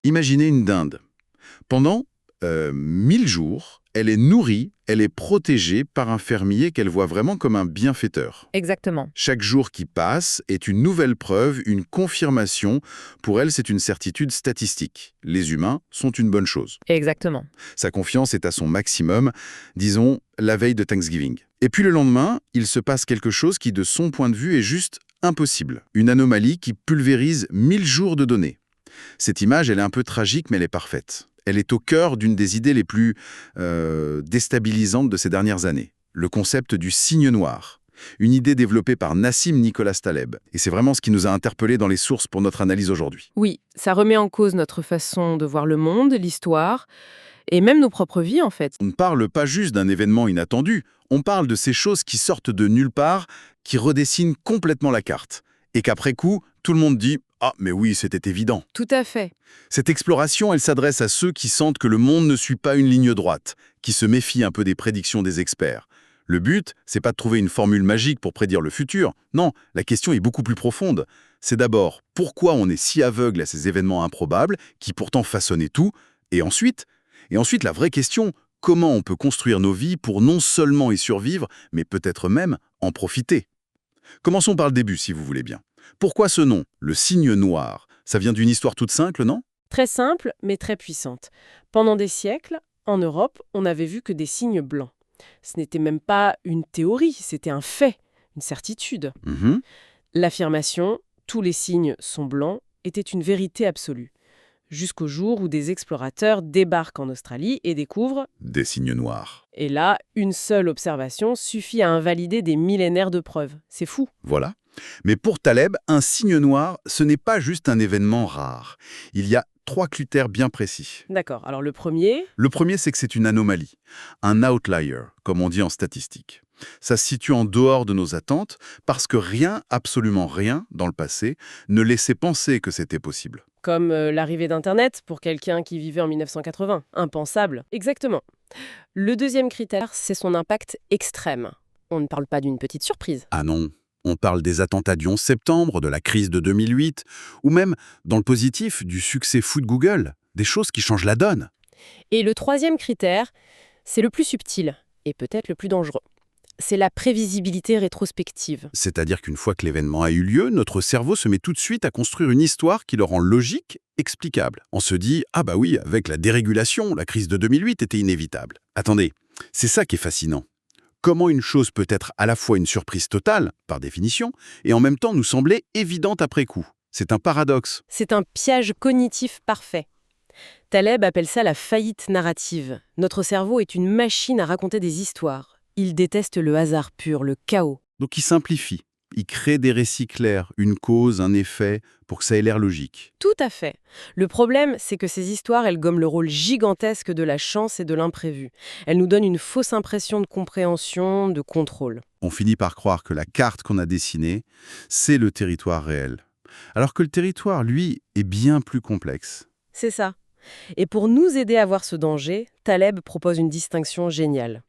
Imaginez une dinde. Pendant 1000 jours, elle est nourrie, elle est protégée par un fermier qu'elle voit vraiment comme un bienfaiteur. Exactement. Chaque jour qui passe est une nouvelle preuve, une confirmation. Pour elle, c'est une certitude statistique. Les humains sont une bonne chose. Exactement. Sa confiance est à son maximum, disons, la veille de Thanksgiving. Et puis le lendemain, il se passe quelque chose qui, de son point de vue, est juste impossible. Une anomalie qui pulvérise 1000 jours de données. Cette image, elle est un peu tragique, mais elle est parfaite. Elle est au cœur d'une des idées les plus déstabilisantes de ces dernières années. Le concept du signe noir. Une idée développée par Nassim Nicolas Taleb. Et c'est vraiment ce qui nous a interpellés dans les sources pour notre analyse aujourd'hui. Oui, ça remet en cause notre façon de voir le monde, l'histoire, et même nos propres vies, en fait. On ne parle pas juste d'un événement inattendu, on parle de ces choses qui sortent de nulle part, qui redessinent complètement la carte. Et qu'après coup, tout le monde dit « Ah, mais oui, c'était évident ». Tout à fait. Cette exploration, elle s'adresse à ceux qui sentent que le monde ne suit pas une ligne droite, qui se méfient un peu des prédictions des experts. Le but, c'est pas de trouver une formule magique pour prédire le futur. Non, la question est beaucoup plus profonde. C'est d'abord pourquoi on est si aveugle à ces événements improbables qui pourtant façonnaient tout, et ensuite, la vraie question, comment on peut construire nos vies pour non seulement y survivre, mais peut-être même en profiter. Commençons par le début, si vous voulez bien. Pourquoi ce nom, le signe noir? Ça vient d'une histoire toute simple, non? Très simple, mais très puissante. Pendant des siècles, en Europe, on n'avait vu que des signes blancs. Ce n'était même pas une théorie, c'était un fait, une certitude. Mhm. L'affirmation « tous les signes sont blancs » était une vérité absolue. Jusqu'au jour où des explorateurs débarquent en Australie et découvrent, Des signes noirs. et là, une seule observation suffit à invalider des millénaires de preuves. C'est fou. Voilà. Mais pour Taleb, un signe noir, ce n'est pas juste un événement rare. Il y a 3 critères bien précis. D'accord, alors le premier, Le premier, c'est que c'est une anomalie, un outlier, comme on dit en statistique. Ça se situe en dehors de nos attentes parce que rien, absolument rien, dans le passé, ne laissait penser que c'était possible. comme l'arrivée d'Internet pour quelqu'un qui vivait en 1980. Impensable. Exactement. Le deuxième critère, c'est son impact extrême. On ne parle pas d'une petite surprise. Ah non, on parle des attentats du 11 septembre, de la crise de 2008, ou même, dans le positif, du succès fou de Google, des choses qui changent la donne. Et le troisième critère, c'est le plus subtil et peut-être le plus dangereux. C'est la prévisibilité rétrospective. C'est-à-dire qu'une fois que l'événement a eu lieu, notre cerveau se met tout de suite à construire une histoire qui le rend logique, explicable. On se dit « Ah bah oui, avec la dérégulation, la crise de 2008 était inévitable ». Attendez, c'est ça qui est fascinant. Comment une chose peut être à la fois une surprise totale, par définition, et en même temps nous sembler évidente après coup. C'est un paradoxe. C'est un piège cognitif parfait. Taleb appelle ça la faillite narrative. Notre cerveau est une machine à raconter des histoires. Il déteste le hasard pur, le chaos. Donc il simplifie. Il crée des récits clairs, une cause, un effet, pour que ça ait l'air logique. Tout à fait. Le problème, c'est que ces histoires, elles gomment le rôle gigantesque de la chance et de l'imprévu. Elles nous donnent une fausse impression de compréhension, de contrôle. On finit par croire que la carte qu'on a dessinée, c'est le territoire réel. Alors que le territoire, lui, est bien plus complexe. C'est ça. Et pour nous aider à voir ce danger, Taleb propose une distinction géniale.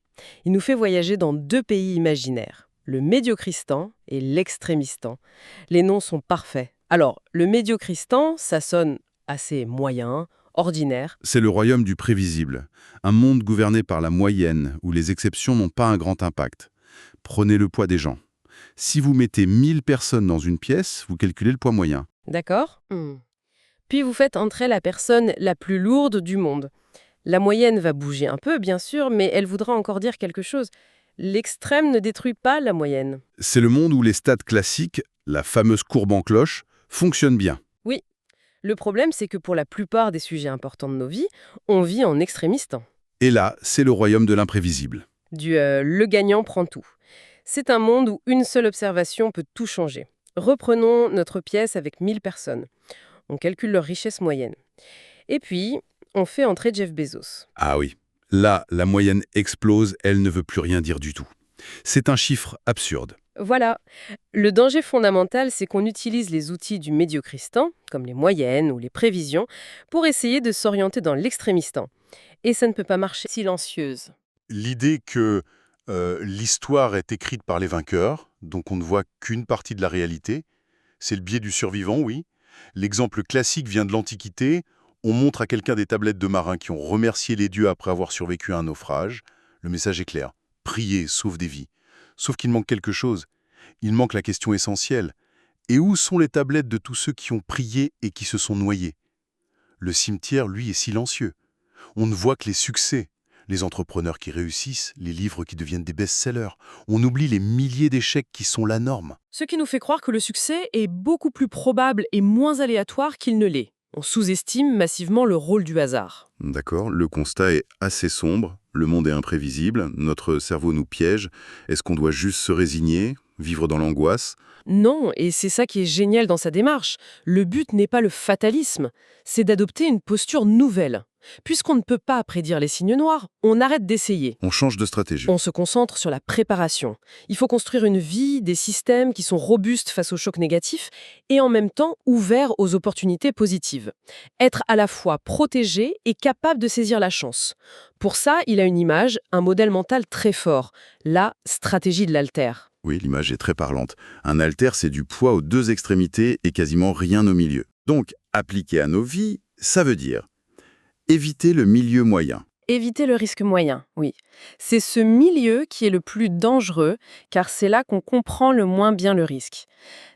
Il nous fait voyager dans 2 pays imaginaires, le Médiocristan et l'Extrémistan. Les noms sont parfaits. Alors, le Médiocristan, ça sonne assez moyen, ordinaire. C'est le royaume du prévisible, un monde gouverné par la moyenne, où les exceptions n'ont pas un grand impact. Prenez le poids des gens. Si vous mettez 1000 personnes dans une pièce, vous calculez le poids moyen. D'accord. Puis vous faites entrer la personne la plus lourde du monde. La moyenne va bouger un peu, bien sûr, mais elle voudra encore dire quelque chose. L'extrême ne détruit pas la moyenne. C'est le monde où les stats classiques, la fameuse courbe en cloche, fonctionnent bien. Oui. Le problème, c'est que pour la plupart des sujets importants de nos vies, on vit en extrémistan. Et là, c'est le royaume de l'imprévisible. Le gagnant prend tout. C'est un monde où une seule observation peut tout changer. Reprenons notre pièce avec 1000 personnes. On calcule leur richesse moyenne. Et puis, on fait entrer Jeff Bezos. Ah oui, là, la moyenne explose, elle ne veut plus rien dire du tout. C'est un chiffre absurde. Voilà. Le danger fondamental, c'est qu'on utilise les outils du médiocristan, comme les moyennes ou les prévisions, pour essayer de s'orienter dans l'extrémistan. Et ça ne peut pas marcher silencieuse. L'idée que l'histoire est écrite par les vainqueurs, donc on ne voit qu'une partie de la réalité, c'est le biais du survivant, oui. L'exemple classique vient de l'Antiquité, On montre à quelqu'un des tablettes de marins qui ont remercié les dieux après avoir survécu à un naufrage. Le message est clair. Prier sauve des vies. Sauf qu'il manque quelque chose. Il manque la question essentielle. Et où sont les tablettes de tous ceux qui ont prié et qui se sont noyés? Le cimetière, lui, est silencieux. On ne voit que les succès, les entrepreneurs qui réussissent, les livres qui deviennent des best-sellers. On oublie les milliers d'échecs qui sont la norme. Ce qui nous fait croire que le succès est beaucoup plus probable et moins aléatoire qu'il ne l'est. On sous-estime massivement le rôle du hasard. D'accord, le constat est assez sombre, le monde est imprévisible, notre cerveau nous piège. Est-ce qu'on doit juste se résigner, vivre dans l'angoisse? Non, et c'est ça qui est génial dans sa démarche. Le but n'est pas le fatalisme, c'est d'adopter une posture nouvelle. Puisqu'on ne peut pas prédire les signes noirs, on arrête d'essayer. On change de stratégie. On se concentre sur la préparation. Il faut construire une vie, des systèmes qui sont robustes face aux chocs négatifs et en même temps ouverts aux opportunités positives. Être à la fois protégé et capable de saisir la chance. Pour ça, il a une image, un modèle mental très fort, la stratégie de l'alter. Oui, l'image est très parlante. Un haltère, c'est du poids aux deux extrémités et quasiment rien au milieu. Donc, appliqué à nos vies, ça veut dire éviter le milieu moyen. Éviter le risque moyen, oui. C'est ce milieu qui est le plus dangereux, car c'est là qu'on comprend le moins bien le risque.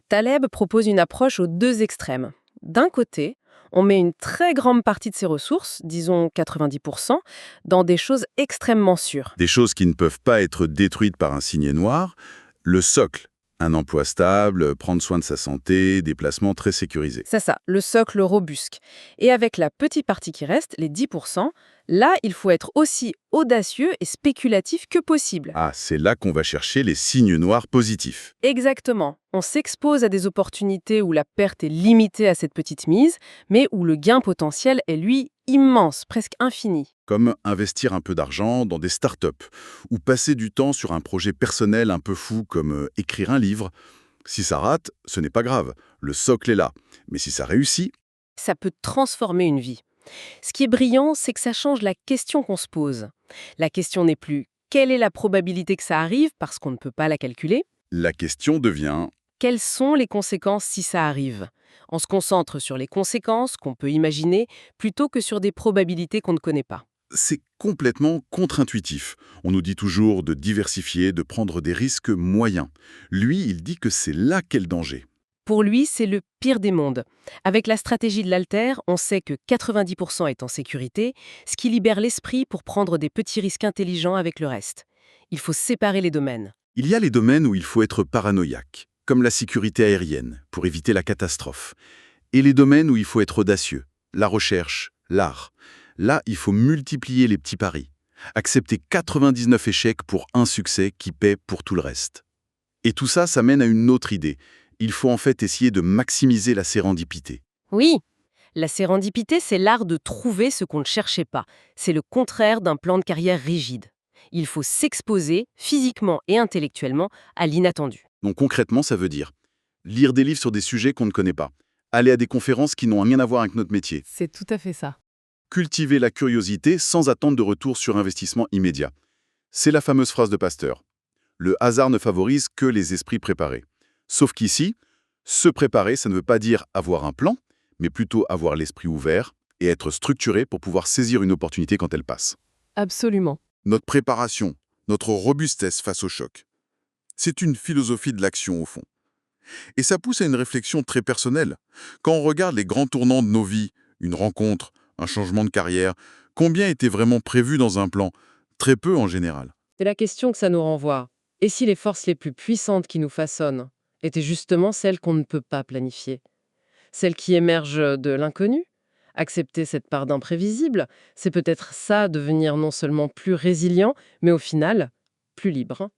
Taleb propose une approche aux deux extrêmes. D'un côté, on met une très grande partie de ses ressources, disons 90%, dans des choses extrêmement sûres. Des choses qui ne peuvent pas être détruites par un signe noir. Le socle, un emploi stable, prendre soin de sa santé, des placements très sécurisés. C'est ça, le socle robuste. Et avec la petite partie qui reste, les 10%, là, il faut être aussi audacieux et spéculatif que possible. Ah, c'est là qu'on va chercher les signes noirs positifs. Exactement. On s'expose à des opportunités où la perte est limitée à cette petite mise, mais où le gain potentiel est, lui, immense, presque infini. Comme investir un peu d'argent dans des startups, ou passer du temps sur un projet personnel un peu fou comme écrire un livre. Si ça rate, ce n'est pas grave, le socle est là. Mais si ça réussit, Ça peut transformer une vie. Ce qui est brillant, c'est que ça change la question qu'on se pose. La question n'est plus quelle est la probabilité que ça arrive parce qu'on ne peut pas la calculer. la question devient Quelles sont les conséquences si ça arrive? On se concentre sur les conséquences qu'on peut imaginer plutôt que sur des probabilités qu'on ne connaît pas. c'est complètement contre-intuitif. On nous dit toujours de diversifier, de prendre des risques moyens. Lui, il dit que c'est là qu'est le danger. Pour lui, c'est le pire des mondes. Avec la stratégie de l'alter, on sait que 90% est en sécurité, ce qui libère l'esprit pour prendre des petits risques intelligents avec le reste. Il faut séparer les domaines. Il y a les domaines où il faut être paranoïaque, comme la sécurité aérienne, pour éviter la catastrophe. Et les domaines où il faut être audacieux, la recherche, l'art. Là, il faut multiplier les petits paris. Accepter 99 échecs pour un succès qui paie pour tout le reste. Et tout ça, ça mène à une autre idée. Il faut en fait essayer de maximiser la sérendipité. Oui, la sérendipité, c'est l'art de trouver ce qu'on ne cherchait pas. C'est le contraire d'un plan de carrière rigide. Il faut s'exposer, physiquement et intellectuellement, à l'inattendu. Donc concrètement, ça veut dire lire des livres sur des sujets qu'on ne connaît pas, aller à des conférences qui n'ont rien à voir avec notre métier, C'est tout à fait ça. cultiver la curiosité sans attendre de retour sur investissement immédiat. C'est la fameuse phrase de Pasteur. Le hasard ne favorise que les esprits préparés. Sauf qu'ici, se préparer, ça ne veut pas dire avoir un plan, mais plutôt avoir l'esprit ouvert et être structuré pour pouvoir saisir une opportunité quand elle passe. Absolument. Notre préparation, notre robustesse face au choc. C'est une philosophie de l'action au fond. Et ça pousse à une réflexion très personnelle. Quand on regarde les grands tournants de nos vies, une rencontre, un changement de carrière, combien était vraiment prévu dans un plan? Très peu en général. C'est la question que ça nous renvoie. Et si les forces les plus puissantes qui nous façonnent étaient justement celles qu'on ne peut pas planifier? Celles qui émergent de l'inconnu? Accepter cette part d'imprévisible, c'est peut-être ça, devenir non seulement plus résilient, mais au final, plus libre.